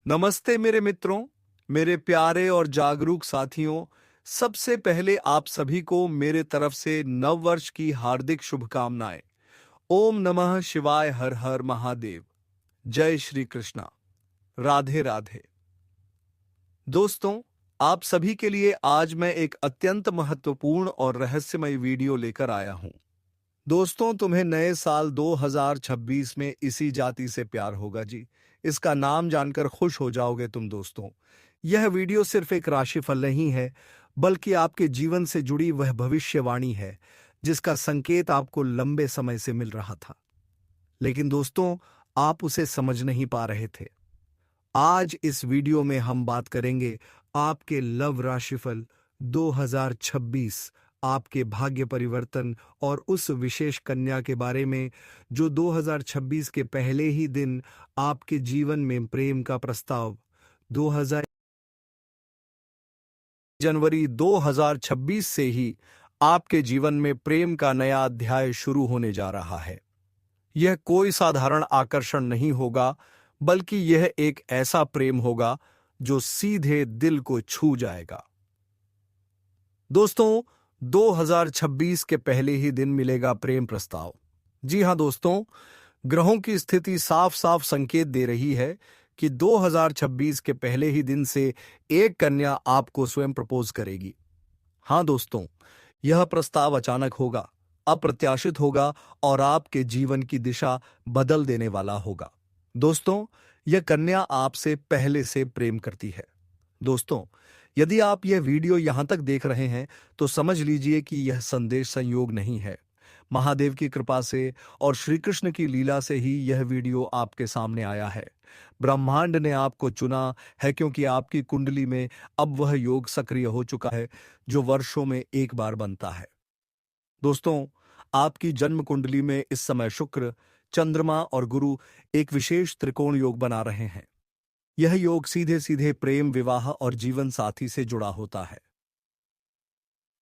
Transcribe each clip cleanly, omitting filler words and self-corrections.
नमस्ते मेरे मित्रों, मेरे प्यारे और जागरूक साथियों। सबसे पहले आप सभी को मेरे तरफ से नव वर्ष की हार्दिक शुभकामनाएं। ओम नमः शिवाय, हर हर महादेव। जय श्री कृष्णा। राधे राधे। दोस्तों, आप सभी के लिए आज मैं एक अत्यंत महत्वपूर्ण और रहस्यमय वीडियो लेकर आया हूं। दोस्तों, तुम्हें नए साल 2026 में इसी जाति से प्यार होगा जी। इसका नाम जानकर खुश हो जाओगे तुम दोस्तों। यह वीडियो सिर्फ एक राशिफल नहीं है, बल्कि आपके जीवन से जुड़ी वह भविष्यवाणी है जिसका संकेत आपको लंबे समय से मिल रहा था। लेकिन दोस्तों, आप उसे समझ नहीं पा रहे थे। आज इस वीडियो में हम बात करेंगे आपके लव राशिफल 2026, आपके भाग्य परिवर्तन और उस विशेष कन्या के बारे में जो 2026 के पहले ही दिन आपके जीवन में प्रेम का प्रस्ताव 2000 जनवरी 2026 से ही आपके जीवन में प्रेम का नया अध्याय शुरू होने जा रहा है। यह कोई साधारण आकर्षण नहीं होगा, बल्कि यह एक ऐसा प्रेम होगा जो सीधे दिल को छू जाएगा। दोस्तों, 2026 के पहले ही दिन मिलेगा प्रेम प्रस्ताव। जी हां दोस्तों, ग्रहों की स्थिति साफ साफ संकेत दे रही है कि 2026 के पहले ही दिन से एक कन्या आपको स्वयं प्रपोज करेगी। हां दोस्तों, यह प्रस्ताव अचानक होगा, अप्रत्याशित होगा और आपके जीवन की दिशा बदल देने वाला होगा। दोस्तों, यह कन्या आपसे पहले से प्रेम करती है। दोस्तों, यदि आप यह वीडियो यहां तक देख रहे हैं तो समझ लीजिए कि यह संदेश संयोग नहीं है। महादेव की कृपा से और श्री कृष्ण की लीला से ही यह वीडियो आपके सामने आया है। ब्रह्मांड ने आपको चुना है क्योंकि आपकी कुंडली में अब वह योग सक्रिय हो चुका है जो वर्षों में एक बार बनता है। दोस्तों, आपकी जन्म कुंडली में इस समय शुक्र, चंद्रमा और गुरु एक विशेष त्रिकोण योग बना रहे हैं। यह योग सीधे सीधे प्रेम, विवाह और जीवन साथी से जुड़ा होता है।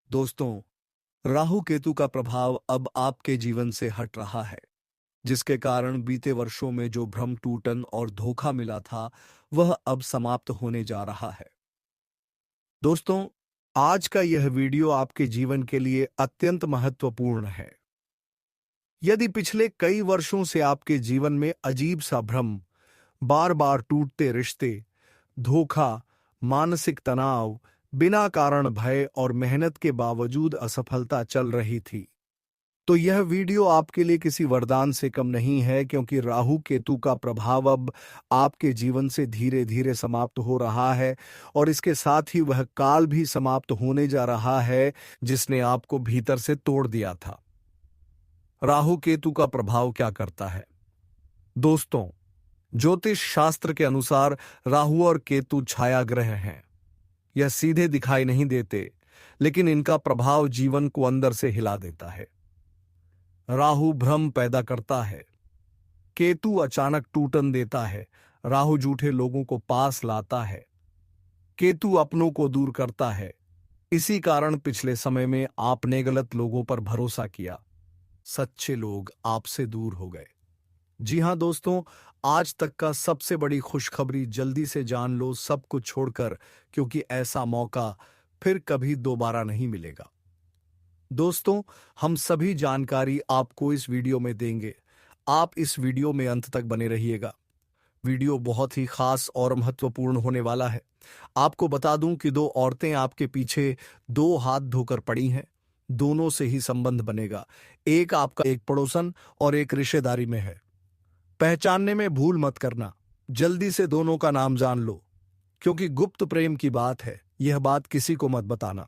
दोस्तों, राहु केतु का प्रभाव अब आपके जीवन से हट रहा है, जिसके कारण बीते वर्षों में जो भ्रम, टूटन और धोखा मिला था वह अब समाप्त होने जा रहा है। दोस्तों, आज का यह वीडियो आपके जीवन के लिए अत्यंत महत्वपूर्ण है। यदि पिछले कई वर्षों से आपके जीवन में अजीब सा भ्रम, बार बार टूटते रिश्ते, धोखा, मानसिक तनाव, बिना कारण भय और मेहनत के बावजूद असफलता चल रही थी, तो यह वीडियो आपके लिए किसी वरदान से कम नहीं है, क्योंकि राहु केतु का प्रभाव अब आपके जीवन से धीरे धीरे समाप्त हो रहा है और इसके साथ ही वह काल भी समाप्त होने जा रहा है जिसने आपको भीतर से तोड़ दिया था। राहु केतु का प्रभाव क्या करता है? दोस्तों, ज्योतिष शास्त्र के अनुसार राहु और केतु छाया ग्रह हैं। यह सीधे दिखाई नहीं देते, लेकिन इनका प्रभाव जीवन को अंदर से हिला देता है। राहु भ्रम पैदा करता है, केतु अचानक टूटन देता है। राहु झूठे लोगों को पास लाता है, केतु अपनों को दूर करता है। इसी कारण पिछले समय में आपने गलत लोगों पर भरोसा किया, सच्चे लोग आपसे दूर हो गए। जी हां दोस्तों, आज तक का सबसे बड़ी खुशखबरी जल्दी से जान लो सब कुछ छोड़कर, क्योंकि ऐसा मौका फिर कभी दोबारा नहीं मिलेगा। दोस्तों, हम सभी जानकारी आपको इस वीडियो में देंगे। आप इस वीडियो में अंत तक बने रहिएगा। वीडियो बहुत ही खास और महत्वपूर्ण होने वाला है। आपको बता दूं कि दो औरतें आपके पीछे दो हाथ धोकर पड़ी हैं। दोनों से ही संबंध बनेगा। एक आपका एक पड़ोसन और एक रिश्तेदारी में है। पहचानने में भूल मत करना। जल्दी से दोनों का नाम जान लो, क्योंकि गुप्त प्रेम की बात है। यह बात किसी को मत बताना।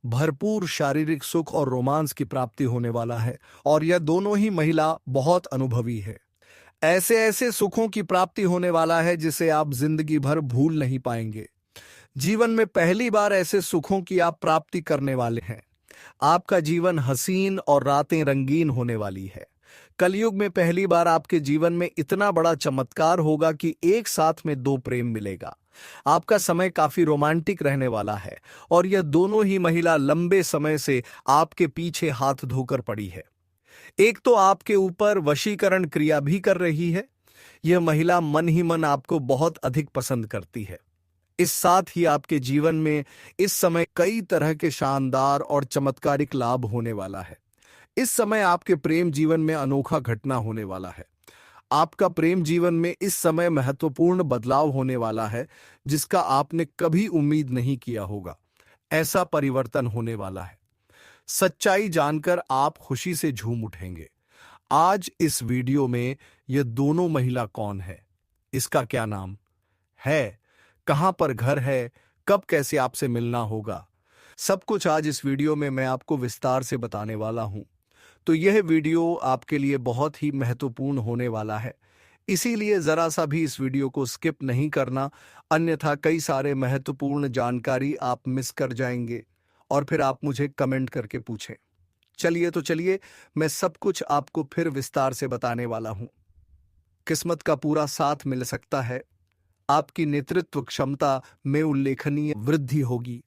भरपूर शारीरिक सुख और रोमांस की प्राप्ति होने वाला है और यह दोनों ही महिला बहुत अनुभवी है। ऐसे ऐसे सुखों की प्राप्ति होने वाला है जिसे आप जिंदगी भर भूल नहीं पाएंगे। जीवन में पहली बार ऐसे सुखों की आप प्राप्ति करने वाले हैं। आपका जीवन हसीन और रातें रंगीन होने वाली है। कलयुग में पहली बार आपके जीवन में इतना बड़ा चमत्कार होगा कि एक साथ में दो प्रेम मिलेगा। आपका समय काफी रोमांटिक रहने वाला है और यह दोनों ही महिला लंबे समय से आपके पीछे हाथ धोकर पड़ी है। एक तो आपके ऊपर वशीकरण क्रिया भी कर रही है, यह महिला मन ही मन आपको बहुत अधिक पसंद करती है। इस साथ ही आपके जीवन में इस समय कई तरह के शानदार और चमत्कारिक लाभ होने वाला है। इस समय आपके प्रेम जीवन में अनोखा घटना होने वाला है। आपका प्रेम जीवन में इस समय महत्वपूर्ण बदलाव होने वाला है, जिसका आपने कभी उम्मीद नहीं किया होगा। ऐसा परिवर्तन होने वाला है। सच्चाई जानकर आप खुशी से झूम उठेंगे। आज इस वीडियो में ये दोनों महिला कौन है, इसका क्या नाम है, कहां पर घर है, कब कैसे आपसे मिलना होगा, सब कुछ आज इस वीडियो में मैं आपको विस्तार से बताने वाला हूं। तो यह वीडियो आपके लिए बहुत ही महत्वपूर्ण होने वाला है, इसीलिए जरा सा भी इस वीडियो को स्किप नहीं करना, अन्यथा कई सारे महत्वपूर्ण जानकारी आप मिस कर जाएंगे और फिर आप मुझे कमेंट करके पूछें। चलिए मैं सब कुछ आपको फिर विस्तार से बताने वाला हूं। किस्मत का पूरा साथ मिल सकता है। आपकी नेतृत्व क्षमता में उल्लेखनीय वृद्धि होगी,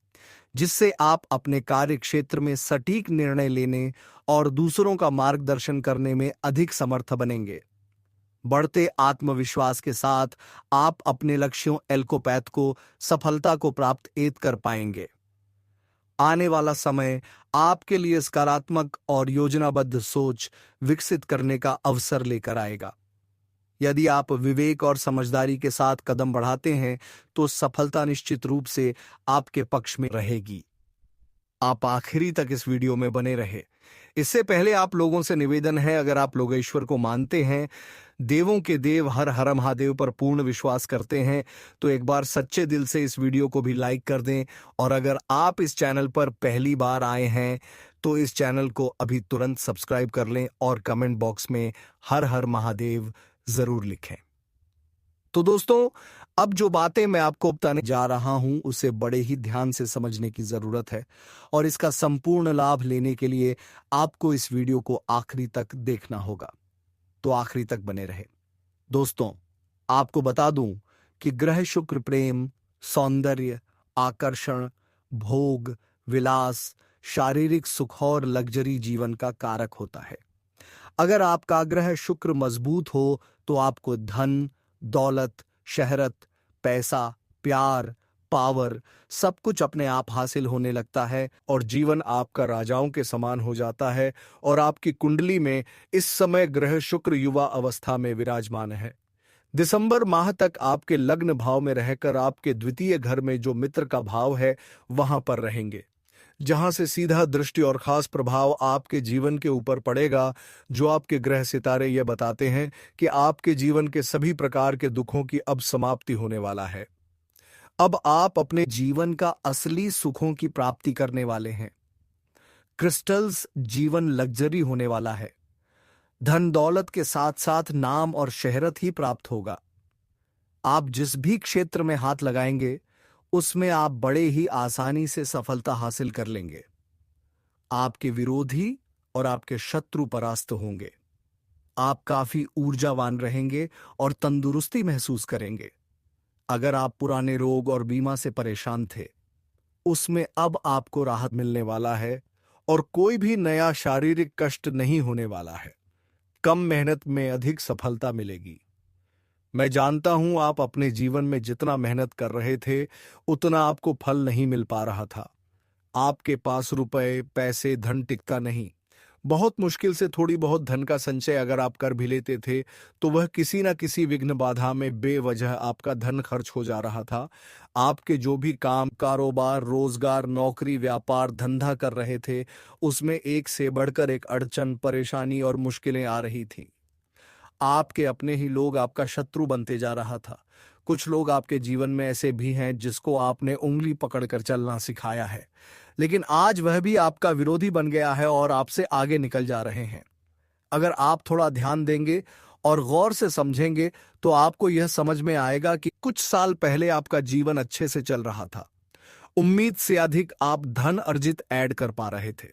जिससे आप अपने कार्य क्षेत्र में सटीक निर्णय लेने और दूसरों का मार्गदर्शन करने में अधिक समर्थ बनेंगे। बढ़ते आत्मविश्वास के साथ आप अपने लक्ष्यों एल्कोपैथ को सफलता को प्राप्त एत कर पाएंगे। आने वाला समय आपके लिए सकारात्मक और योजनाबद्ध सोच विकसित करने का अवसर लेकर आएगा। यदि आप विवेक और समझदारी के साथ कदम बढ़ाते हैं तो सफलता निश्चित रूप से आपके पक्ष में रहेगी। आप आखिरी तक इस वीडियो में बने रहे। इससे पहले आप लोगों से निवेदन है, अगर आप लोग ईश्वर को मानते हैं, देवों के देव हर हर महादेव पर पूर्ण विश्वास करते हैं, तो एक बार सच्चे दिल से इस वीडियो को भी लाइक कर दें। और अगर आप इस चैनल पर पहली बार आए हैं तो इस चैनल को अभी तुरंत सब्सक्राइब कर लें और कमेंट बॉक्स में हर हर महादेव जरूर लिखें। तो दोस्तों, अब जो बातें मैं आपको बताने जा रहा हूं उसे बड़े ही ध्यान से समझने की जरूरत है और इसका संपूर्ण लाभ लेने के लिए आपको इस वीडियो को आखिरी तक देखना होगा। तो आखिरी तक बने रहे। दोस्तों, आपको बता दूं कि ग्रह शुक्र प्रेम, सौंदर्य, आकर्षण, भोग, विलास, शारीरिक सुख और लग्जरी जीवन का कारक होता है। अगर आपका ग्रह शुक्र मजबूत हो तो आपको धन, दौलत, शहरत, पैसा, प्यार, पावर सब कुछ अपने आप हासिल होने लगता है और जीवन आपका राजाओं के समान हो जाता है। और आपकी कुंडली में इस समय ग्रह शुक्र युवा अवस्था में विराजमान है। दिसंबर माह तक आपके लग्न भाव में रहकर आपके द्वितीय घर में जो मित्र का भाव है वहां पर रहेंगे, जहां से सीधा दृष्टि और खास प्रभाव आपके जीवन के ऊपर पड़ेगा। जो आपके ग्रह सितारे ये बताते हैं कि आपके जीवन के सभी प्रकार के दुखों की अब समाप्ति होने वाला है। अब आप अपने जीवन का असली सुखों की प्राप्ति करने वाले हैं। क्रिस्टल्स जीवन लग्जरी होने वाला है। धन दौलत के साथ साथ नाम और शहरत ही प्राप्त होगा। आप जिस भी क्षेत्र में हाथ लगाएंगे उसमें आप बड़े ही आसानी से सफलता हासिल कर लेंगे। आपके विरोधी और आपके शत्रु परास्त होंगे। आप काफी ऊर्जावान रहेंगे और तंदुरुस्ती महसूस करेंगे। अगर आप पुराने रोग और बीमा से परेशान थे, उसमें अब आपको राहत मिलने वाला है और कोई भी नया शारीरिक कष्ट नहीं होने वाला है। कम मेहनत में अधिक सफलता मिलेगी। मैं जानता हूं आप अपने जीवन में जितना मेहनत कर रहे थे उतना आपको फल नहीं मिल पा रहा था। आपके पास रुपए, पैसे, धन टिकता नहीं। बहुत मुश्किल से थोड़ी बहुत धन का संचय अगर आप कर भी लेते थे तो वह किसी न किसी विघ्न बाधा में बेवजह आपका धन खर्च हो जा रहा था। आपके जो भी काम, कारोबार, रोजगार, नौकरी, व्यापार, धंधा कर रहे थे उसमें एक से बढ़कर एक अड़चन, परेशानी और मुश्किलें आ रही थी। आपके अपने ही लोग आपका शत्रु बनते जा रहा था। कुछ लोग आपके जीवन में ऐसे भी हैं जिसको आपने उंगली पकड़कर चलना सिखाया है, लेकिन आज वह भी आपका विरोधी बन गया है और आपसे आगे निकल जा रहे हैं। अगर आप थोड़ा ध्यान देंगे और गौर से समझेंगे तो आपको यह समझ में आएगा कि कुछ साल पहले आपका जीवन अच्छे से चल रहा था। उम्मीद से अधिक आप धन अर्जित ऐड कर पा रहे थे,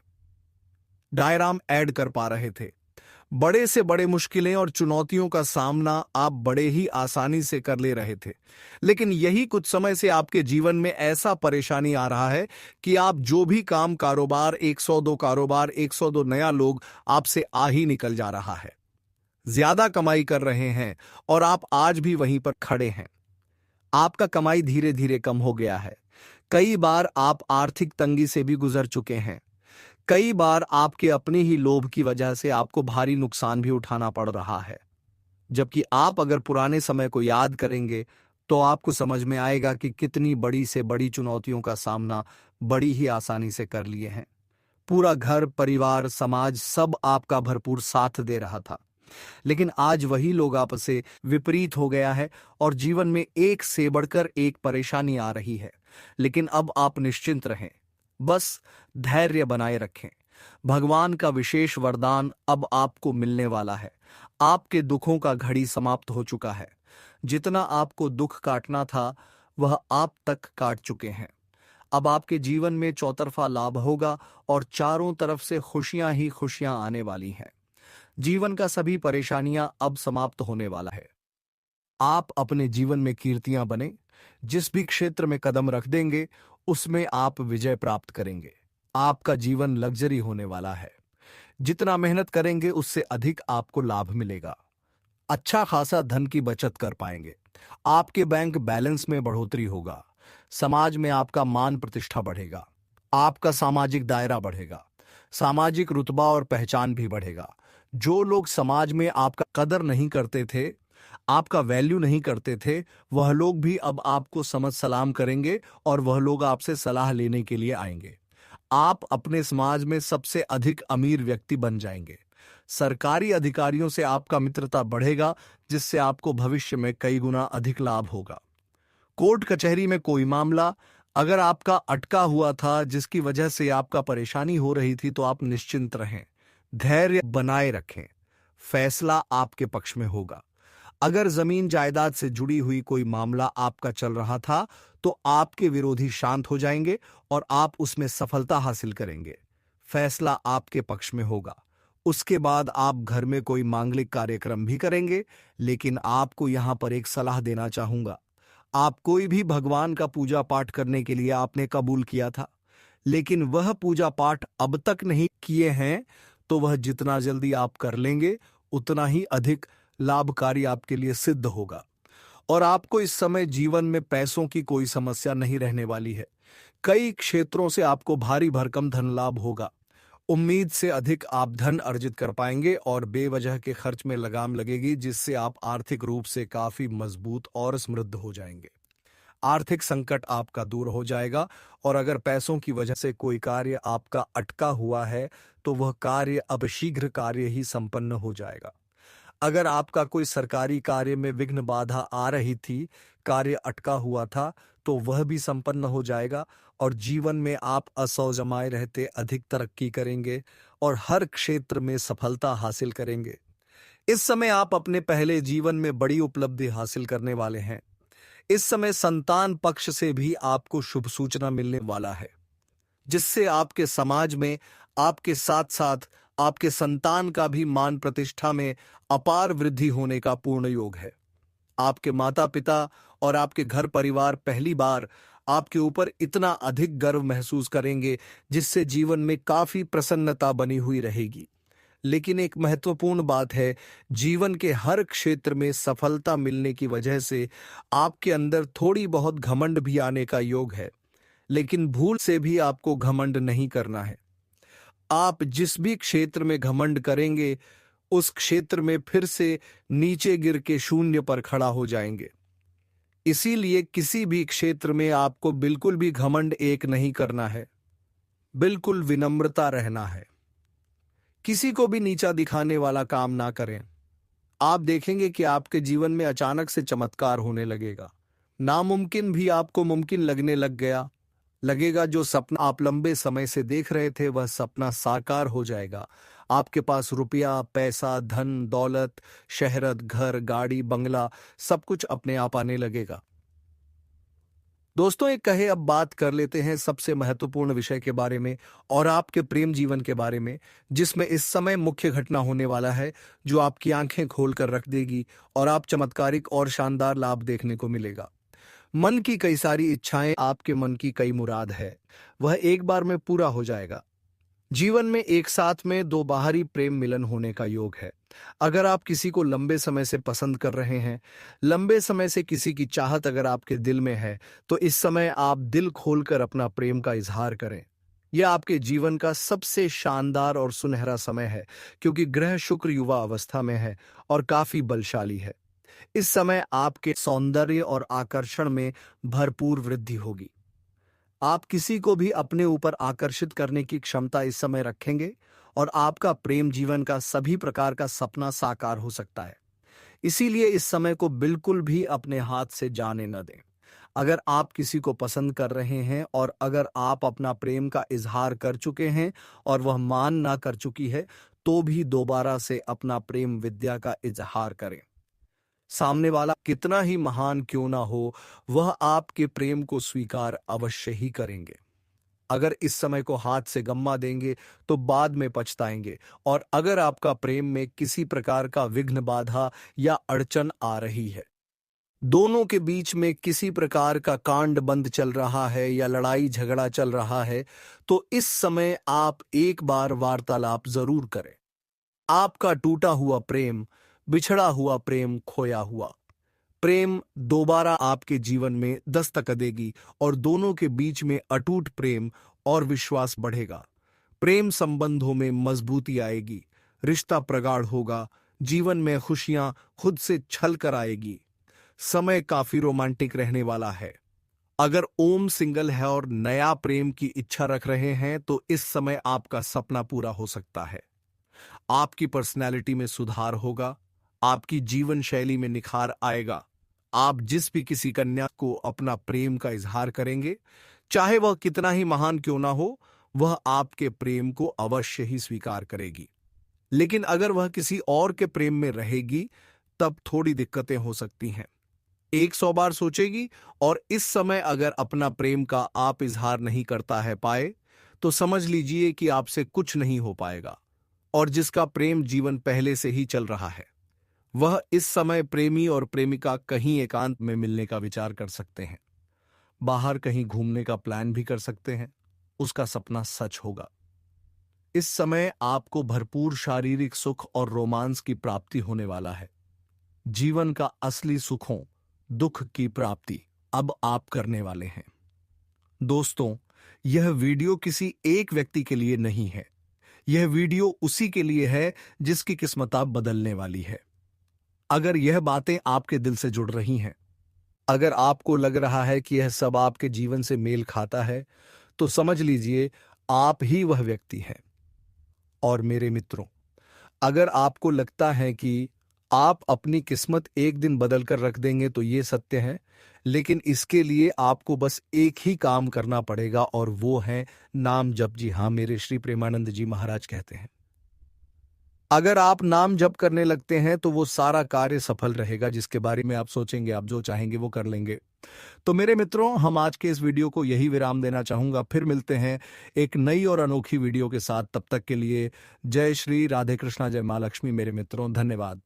डायराम ऐड कर पा रहे थे। बड़े से बड़े मुश्किलें और चुनौतियों का सामना आप बड़े ही आसानी से कर ले रहे थे। लेकिन यही कुछ समय से आपके जीवन में ऐसा परेशानी आ रहा है कि आप जो भी काम, कारोबार, 102 कारोबार, 102 नया लोग आपसे आ ही निकल जा रहा है। ज्यादा कमाई कर रहे हैं और आप आज भी वहीं पर खड़े हैं। आपका कमाई धीरे धीरे कम हो गया है। कई बार आप आर्थिक तंगी से भी गुजर चुके हैं। कई बार आपके अपने ही लोभ की वजह से आपको भारी नुकसान भी उठाना पड़ रहा है। जबकि आप अगर पुराने समय को याद करेंगे तो आपको समझ में आएगा कि कितनी बड़ी से बड़ी चुनौतियों का सामना बड़ी ही आसानी से कर लिए हैं। पूरा घर, परिवार, समाज सब आपका भरपूर साथ दे रहा था। लेकिन आज वही लोग आपस से विपरीत हो गया है और जीवन में एक से बढ़कर एक परेशानी आ रही है। लेकिन अब आप निश्चिंत रहें, बस धैर्य बनाए रखें। भगवान का विशेष वरदान अब आपको मिलने वाला है। आपके दुखों का घड़ी समाप्त हो चुका है। जितना आपको दुख काटना था वह आप तक काट चुके हैं। अब आपके जीवन में चौतरफा लाभ होगा और चारों तरफ से खुशियां ही खुशियां आने वाली हैं। जीवन का सभी परेशानियां अब समाप्त होने वाला है। आप अपने जीवन में कीर्तियां बने। जिस भी क्षेत्र में कदम रख देंगे उसमें आप विजय प्राप्त करेंगे। आपका जीवन लग्जरी होने वाला है। जितना मेहनत करेंगे उससे अधिक आपको लाभ मिलेगा। अच्छा खासा धन की बचत कर पाएंगे। आपके बैंक बैलेंस में बढ़ोतरी होगा। समाज में आपका मान प्रतिष्ठा बढ़ेगा। आपका सामाजिक दायरा बढ़ेगा। सामाजिक रुतबा और पहचान भी बढ़ेगा। जो लोग समाज में आपका कदर नहीं करते थे, आपका वैल्यू नहीं करते थे, वह लोग भी अब आपको समझ सलाम करेंगे और वह लोग आपसे सलाह लेने के लिए आएंगे। आप अपने समाज में सबसे अधिक अमीर व्यक्ति बन जाएंगे। सरकारी अधिकारियों से आपका मित्रता बढ़ेगा, जिससे आपको भविष्य में कई गुना अधिक लाभ होगा। कोर्ट कचहरी में कोई मामला अगर आपका अटका हुआ था, जिसकी वजह से आपका परेशानी हो रही थी, तो आप निश्चिंत रहें, धैर्य बनाए रखें। फैसला आपके पक्ष में होगा। अगर जमीन जायदाद से जुड़ी हुई कोई मामला आपका चल रहा था, तो आपके विरोधी शांत हो जाएंगे और आप उसमें सफलता हासिल करेंगे। फैसला आपके पक्ष में होगा। उसके बाद आप घर में कोई मांगलिक कार्यक्रम भी करेंगे। लेकिन आपको यहां पर एक सलाह देना चाहूंगा। आप कोई भी भगवान का पूजा पाठ करने के लिए आपने कबूल किया था, लेकिन वह पूजा पाठ अब तक नहीं किए हैं, तो वह जितना जल्दी आप कर लेंगे उतना ही अधिक लाभकारी आपके लिए सिद्ध होगा। और आपको इस समय जीवन में पैसों की कोई समस्या नहीं रहने वाली है। कई क्षेत्रों से आपको भारी भरकम धन लाभ होगा। उम्मीद से अधिक आप धन अर्जित कर पाएंगे और बेवजह के खर्च में लगाम लगेगी, जिससे आप आर्थिक रूप से काफी मजबूत और समृद्ध हो जाएंगे। आर्थिक संकट आपका दूर हो जाएगा और अगर पैसों की वजह से कोई कार्य आपका अटका हुआ है, तो वह कार्य अब शीघ्र कार्य ही संपन्न हो जाएगा। अगर आपका कोई सरकारी कार्य में विघ्न बाधा आ रही थी, कार्य अटका हुआ था, तो वह भी संपन्न हो जाएगा और जीवन में आप असौ जमाए रहते अधिक तरक्की करेंगे और हर क्षेत्र में सफलता हासिल करेंगे। इस समय आप अपने पहले जीवन में बड़ी उपलब्धि हासिल करने वाले हैं। इस समय संतान पक्ष से भी आपको शुभ सूचना मिलने वाला है, जिससे आपके समाज में आपके साथ साथ आपके संतान का भी मान प्रतिष्ठा में अपार वृद्धि होने का पूर्ण योग है। आपके माता पिता और आपके घर परिवार पहली बार आपके ऊपर इतना अधिक गर्व महसूस करेंगे, जिससे जीवन में काफी प्रसन्नता बनी हुई रहेगी। लेकिन एक महत्वपूर्ण बात है, जीवन के हर क्षेत्र में सफलता मिलने की वजह से आपके अंदर थोड़ी बहुत घमंड भी आने का योग है। लेकिन भूल से भी आपको घमंड नहीं करना है। आप जिस भी क्षेत्र में घमंड करेंगे, उस क्षेत्र में फिर से नीचे गिर के शून्य पर खड़ा हो जाएंगे। इसीलिए किसी भी क्षेत्र में आपको बिल्कुल भी घमंड एक नहीं करना है। बिल्कुल विनम्रता रहना है। किसी को भी नीचा दिखाने वाला काम ना करें। आप देखेंगे कि आपके जीवन में अचानक से चमत्कार होने लगेगा। नामुमकिन भी आपको मुमकिन लगने लग गया। लगेगा जो सपना आप लंबे समय से देख रहे थे, वह सपना साकार हो जाएगा। आपके पास रुपया, पैसा, धन, दौलत, शहरत, घर, गाड़ी, बंगला सब कुछ अपने आप आने लगेगा। दोस्तों, एक कहे अब बात कर लेते हैं सबसे महत्वपूर्ण विषय के बारे में और आपके प्रेम जीवन के बारे में, जिसमें इस समय मुख्य घटना होने वाला है जो आपकी आंखें खोल कर रख देगी और आप चमत्कारिक और शानदार लाभ देखने को मिलेगा। मन की कई सारी इच्छाएं, आपके मन की कई मुराद है, वह एक बार में पूरा हो जाएगा। जीवन में एक साथ में दो बाहरी प्रेम मिलन होने का योग है। अगर आप किसी को लंबे समय से पसंद कर रहे हैं, लंबे समय से किसी की चाहत अगर आपके दिल में है, तो इस समय आप दिल खोलकर अपना प्रेम का इजहार करें। यह आपके जीवन का सबसे शानदार और सुनहरा समय है, क्योंकि ग्रह शुक्र युवा अवस्था में है और काफी बलशाली है। इस समय आपके सौंदर्य और आकर्षण में भरपूर वृद्धि होगी। आप किसी को भी अपने ऊपर आकर्षित करने की क्षमता इस समय रखेंगे और आपका प्रेम जीवन का सभी प्रकार का सपना साकार हो सकता है। इसीलिए इस समय को बिल्कुल भी अपने हाथ से जाने न दें। अगर आप किसी को पसंद कर रहे हैं और अगर आप अपना प्रेम का इजहार कर चुके हैं और वह मान ना कर चुकी है, तो भी दोबारा से अपना प्रेम विद्या का इजहार करें। सामने वाला कितना ही महान क्यों ना हो, वह आपके प्रेम को स्वीकार अवश्य ही करेंगे। अगर इस समय को हाथ से गंवा देंगे तो बाद में पछताएंगे। और अगर आपका प्रेम में किसी प्रकार का विघ्न बाधा या अड़चन आ रही है, दोनों के बीच में किसी प्रकार का कांड बंद चल रहा है या लड़ाई झगड़ा चल रहा है, तो इस समय आप एक बार वार्तालाप जरूर करें। आपका टूटा हुआ प्रेम, बिछड़ा हुआ प्रेम, खोया हुआ प्रेम दोबारा आपके जीवन में दस्तक देगी और दोनों के बीच में अटूट प्रेम और विश्वास बढ़ेगा। प्रेम संबंधों में मजबूती आएगी, रिश्ता प्रगाढ़ होगा, जीवन में खुशियां खुद से छल कर आएगी। समय काफी रोमांटिक रहने वाला है। अगर ओम सिंगल है और नया प्रेम की इच्छा रख रहे हैं, तो इस समय आपका सपना पूरा हो सकता है। आपकी पर्सनैलिटी में सुधार होगा, आपकी जीवन शैली में निखार आएगा। आप जिस भी किसी कन्या को अपना प्रेम का इजहार करेंगे, चाहे वह कितना ही महान क्यों ना हो, वह आपके प्रेम को अवश्य ही स्वीकार करेगी। लेकिन अगर वह किसी और के प्रेम में रहेगी, तब थोड़ी दिक्कतें हो सकती हैं। 100 बार सोचेगी और इस समय अगर अपना प्रेम का आप इजहार नहीं करता है पाए, तो समझ लीजिए कि आपसे कुछ नहीं हो पाएगा। और जिसका प्रेम जीवन पहले से ही चल रहा है, वह इस समय प्रेमी और प्रेमिका कहीं एकांत में मिलने का विचार कर सकते हैं। बाहर कहीं घूमने का प्लान भी कर सकते हैं। उसका सपना सच होगा। इस समय आपको भरपूर शारीरिक सुख और रोमांस की प्राप्ति होने वाला है। जीवन का असली सुखों, दुख की प्राप्ति अब आप करने वाले हैं। दोस्तों, यह वीडियो किसी एक व्यक्ति के लिए नहीं है। यह वीडियो उसी के लिए है जिसकी किस्मत आप बदलने वाली है। अगर यह बातें आपके दिल से जुड़ रही हैं, अगर आपको लग रहा है कि यह सब आपके जीवन से मेल खाता है, तो समझ लीजिए आप ही वह व्यक्ति हैं। और मेरे मित्रों, अगर आपको लगता है कि आप अपनी किस्मत एक दिन बदल कर रख देंगे, तो ये सत्य है। लेकिन इसके लिए आपको बस एक ही काम करना पड़ेगा और वो है नाम जप। जी हाँ, मेरे श्री प्रेमानंद जी महाराज कहते हैं, अगर आप नाम जप करने लगते हैं तो वो सारा कार्य सफल रहेगा जिसके बारे में आप सोचेंगे। आप जो चाहेंगे वो कर लेंगे। तो मेरे मित्रों, हम आज के इस वीडियो को यही विराम देना चाहूंगा। फिर मिलते हैं एक नई और अनोखी वीडियो के साथ। तब तक के लिए जय श्री राधे कृष्णा, जय मां लक्ष्मी। मेरे मित्रों, धन्यवाद।